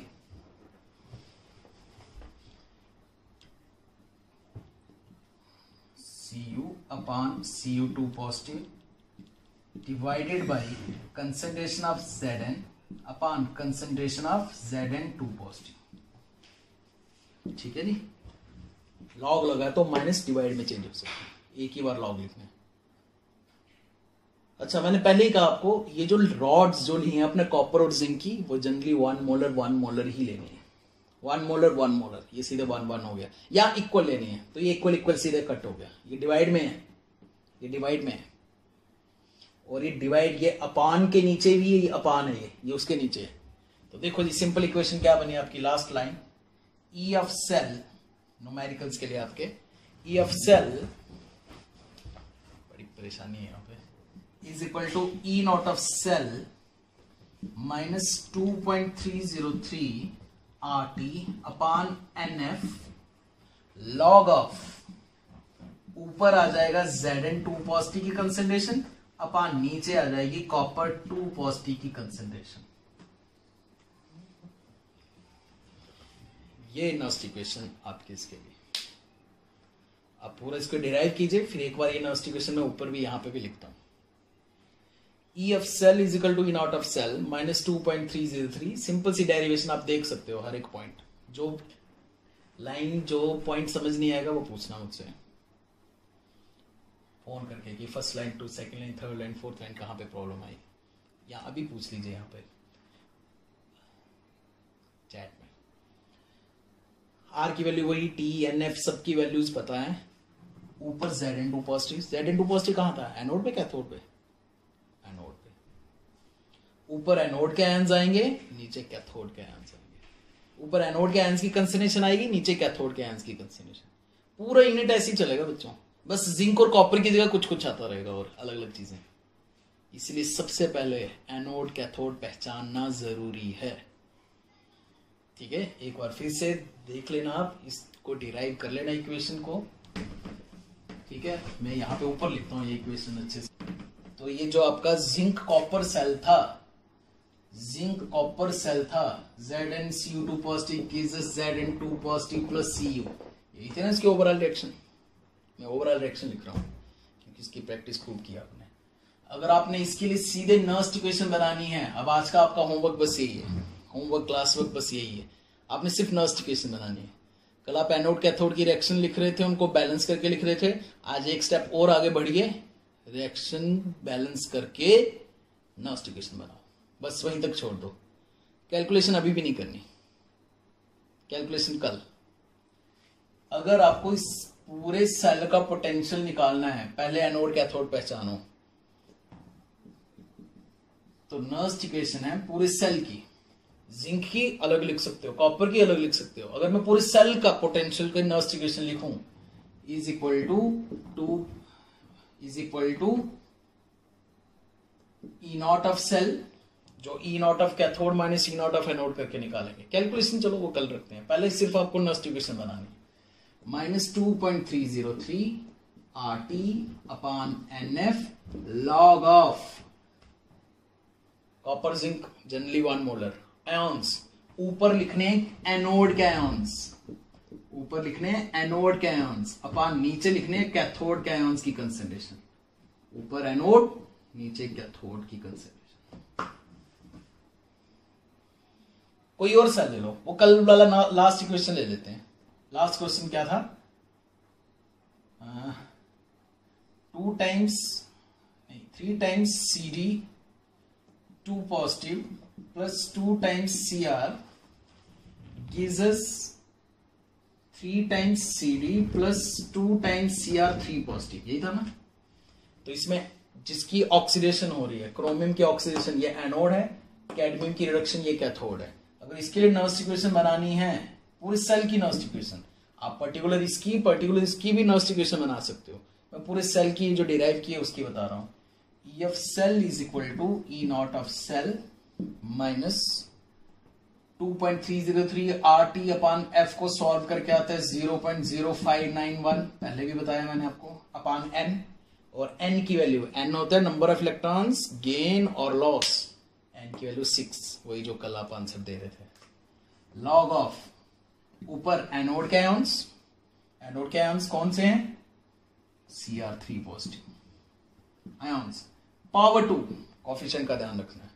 Cu upon Cu2 positive divided by concentration of Zn upon concentration of Zn2 positive। ठीक है जी, लॉग लगा तो माइनस डिवाइड में चेंज हो सकता है, एक ही बार लॉग लिखना है। अच्छा, मैंने पहले ही कहा आपको, ये जो रॉड्स जो ली हैं अपने कॉपर और जिंक की, वो जनरली 1 मोलर ही लेनी है, 1 मोलर, ये सीधे 1 हो गया, या इक्वल लेनी है, तो ये इक्वल सीधे कट हो गया, ये डिवाइड में है, ये डिवाइड में है, और ये डिवाइड, ये अपान के नीचे भी ये अपान है, ये उसके नीचे है। तो देखो जी, सिंपल इक्वेशन क्या बनी आपकी, last line, E of cell, numericals के लिए आपके, ई ऑफ सेल, बड़ी परेशानी है यहाँ पे, is equal to E not of cell minus 2.303 RT upon NF log of, ऊपर आ जाएगा Zn 2 पॉजिटिव की कंसेंट्रेशन अपान नीचे आ जाएगी कॉपर 2 पॉजिटिव की कंसेंट्रेशन। ये नर्स्ट इक्वेशन आपके इसके लिए, आप पूरा इसको डिराइव कीजिए, फिर एक बार ये नर्स्ट इक्वेशन में ऊपर भी यहां पे भी लिखता हूं। E of cell is equal to E not of cell minus 2.303। Simple सी डेरिवेशन आप देख सकते हो हर एक पॉइंट, जो लाइन जो पॉइंट समझ नहीं आएगा वो पूछना मुझसे फोन करके कि first line to second line third line fourth line कहां पे प्रॉब्लम आई, या अभी पूछ लीजिए यहाँ पे चैट में। आर की वैल्यू वही, टी एन एफ सब की वैल्यूज पता है। ऊपर Zn2 पॉजिटिव, Zn2 पॉजिटिव कहां था, एनोड पे कैथोड पे, एनोड पे। ऊपर एनोड के आयंस आएंगे, नीचे कैथोड के आयंस आएंगे। ऊपर एनोड के आयंस की कंसंट्रेशन आएगी, नीचे कैथोड के आयंस की कंसंट्रेशन। पूरा यूनिट ऐसे ही चलेगा बच्चों, बस जिंक और कॉपर की जगह कुछ कुछ आता रहेगा और अलग अलग चीजें। इसलिए सबसे पहले एनोड कैथोड पहचानना जरूरी है। ठीक है, एक बार फिर से देख लेना, आप इसको डिराइव कर लेना इक्वेशन को। ठीक है, मैं यहाँ पे ऊपर लिखता हूँ ये इक्वेशन अच्छे से। तो ये जो आपका जिंक कॉपर सेल था, जिंक कॉपर सेल था, ZnCu2 positive gives Zn2 positive plus Cu, यही थे ना इसके ओवरऑल रिएक्शन। मैं ओवरऑल रिएक्शन लिख रहा हूँ क्योंकि इसकी प्रैक्टिस खूब की आपने। अगर आपने इसके लिए सीधे नर्स्ट इक्वेशन बनानी है, अब आज का आपका होमवर्क बस यही है, होमवर्क क्लास वर्क बस यही है, आपने सिर्फ नर्स्ट इक्वेशन बनानी है। कल आप एनोड कैथोड की रिएक्शन लिख रहे थे, उनको बैलेंस करके लिख रहे थे। आज एक स्टेप और आगे बढ़िए, रिएक्शन बैलेंस करके नर्स्ट इक्वेशन बनाओ, बस वहीं तक छोड़ दो। कैलकुलेशन अभी भी नहीं करनी, कैलकुलेशन कल। अगर आपको इस पूरे सेल का पोटेंशियल निकालना है, पहले एनोड कैथोड पहचानो। तो नर्स्ट इक्वेशन है पूरे सेल की, जिंक की अलग लिख सकते हो, कॉपर की अलग लिख सकते हो। अगर मैं पूरे सेल का पोटेंशियल का नर्स्ट इक्वेशन लिखूं, is equal to E not of cell, जो E not of cathode minus E not of anode करके निकालेंगे। कैलकुलेशन चलो वो कल रखते हैं, पहले सिर्फ आपको नर्स्ट इक्वेशन बनानी। Minus 2.303 RT upon NF log of copper zinc generally 1 molar ions. ऊपर लिखने एनोड के आयंस, ऊपर लिखने एनोड के आयंस अपान नीचे लिखने कैथोड के आयंस की कंसंट्रेशन। ऊपर एनोड नीचे कैथोड की कंसंट्रेशन। कोई और सेल ले लो, वो कल वाला लास्ट इक्वेशन ले लेते हैं। लास्ट क्वेश्चन क्या था, 3 times CD2 positive plus 2 times Cr gives us 3 times CD plus 2 times Cr 3 positive, यही था ना। तो इसमें जिसकी ऑक्सीडेशन हो रही है, क्रोमियम की ऑक्सीडेशन, ये एनोड है, कैडमियम की रिडक्शन ये कैथोड है। अगर इसके लिए नर्स्ट इक्वेशन बनानी है, पूरे सेल की नर्स्ट इक्वेशन, आप पर्टिकुलर इसकी भी नर्स्ट इक्वेशन बना सकते हो। मैं पूरे सेल की जो डिराइव की है उसकी बता रहा हूं। E of cell is equal to E not of cell minus 2.303 RT upon F को सॉल्व करके आता है 0.0591, पहले भी बताया मैंने आपको, अपान N। और N की वैल्यू, N होता है नंबर ऑफ इलेक्ट्रॉन्स गेन और लॉस, N की वैल्यू 6, वही जो कल आप आंसर दे रहे थे। लॉग ऑफ ऊपर एनोड के आयंस, एनोड के आयंस कौन से हैं, Cr3 positive ions, power 2 coefficient का ध्यान रखना है,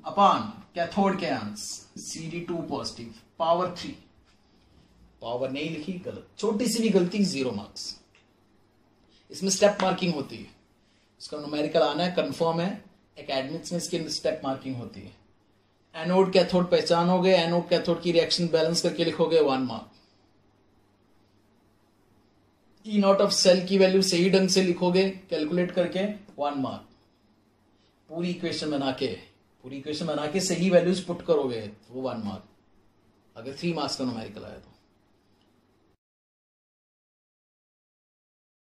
अपान कैथोड के ions CD2 positive power 3। Power नहीं लिखी, गलत, छोटी सी भी गलती 0 मार्क्स। इसमें स्टेप मार्किंग होती है, इसका न्यूमेरिकल आना है, कंफर्म है, एकेडमिक्स में इसकी स्टेप मार्किंग होती है। एनोड कैथोड पहचानोगे, एनोड कैथोड की रिएक्शन बैलेंस करके लिखोगे 1 mark. E not of cell की वैल्यू सही ढंग से लिखोगे कैलकुलेट करके 1 मार्क। पूरी इक्वेशन बना के सही वैल्यूज पुट करोगे वो 1 मार्क, अगर 3 मार्क्स का न्यूमेरिकल आया तो।